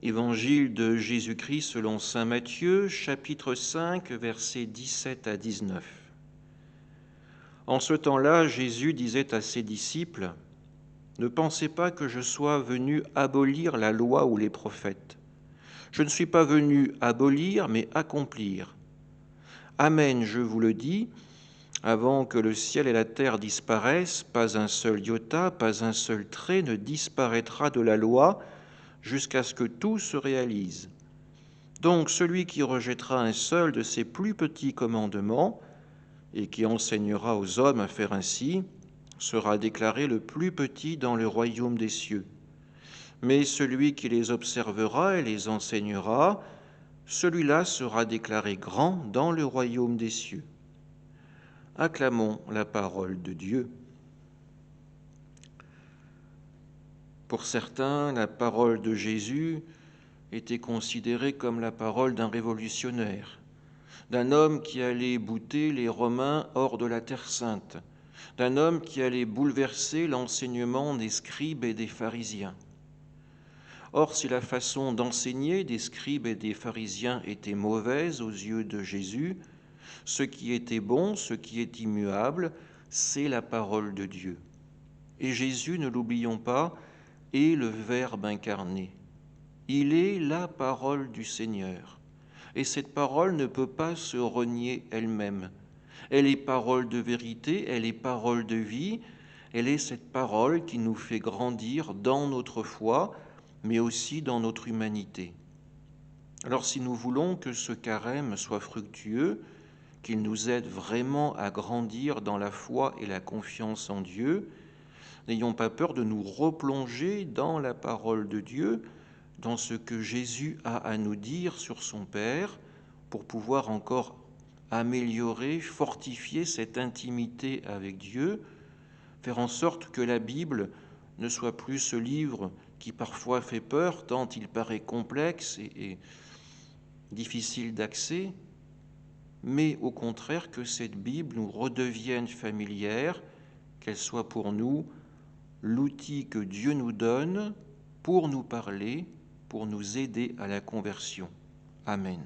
Évangile de Jésus-Christ selon saint Matthieu, chapitre 5, versets 17 à 19. En ce temps-là, Jésus disait à ses disciples, « Ne pensez pas que je sois venu abolir la loi ou les prophètes. Je ne suis pas venu abolir, mais accomplir. Amen, je vous le dis, avant que le ciel et la terre disparaissent, pas un seul iota, pas un seul trait ne disparaîtra de la loi, jusqu'à ce que tout se réalise. Donc celui qui rejettera un seul de ces plus petits commandements et qui enseignera aux hommes à faire ainsi, sera déclaré le plus petit dans le royaume des cieux. Mais celui qui les observera et les enseignera, celui-là sera déclaré grand dans le royaume des cieux. » Acclamons la parole de Dieu. Pour certains, la parole de Jésus était considérée comme la parole d'un révolutionnaire, d'un homme qui allait bouter les Romains hors de la Terre sainte, d'un homme qui allait bouleverser l'enseignement des scribes et des pharisiens. Or, si la façon d'enseigner des scribes et des pharisiens était mauvaise aux yeux de Jésus, ce qui était bon, ce qui est immuable, c'est la parole de Dieu. Et Jésus, ne l'oublions pas, est le Verbe incarné. Il est la parole du Seigneur. Et cette parole ne peut pas se renier elle-même. Elle est parole de vérité, elle est parole de vie, elle est cette parole qui nous fait grandir dans notre foi, mais aussi dans notre humanité. Alors si nous voulons que ce carême soit fructueux, qu'il nous aide vraiment à grandir dans la foi et la confiance en Dieu, n'ayons pas peur de nous replonger dans la parole de Dieu, dans ce que Jésus a à nous dire sur son Père, pour pouvoir encore améliorer, fortifier cette intimité avec Dieu, faire en sorte que la Bible ne soit plus ce livre qui parfois fait peur, tant il paraît complexe et difficile d'accès, mais au contraire que cette Bible nous redevienne familière, qu'elle soit pour nous l'outil que Dieu nous donne pour nous parler, pour nous aider à la conversion. Amen.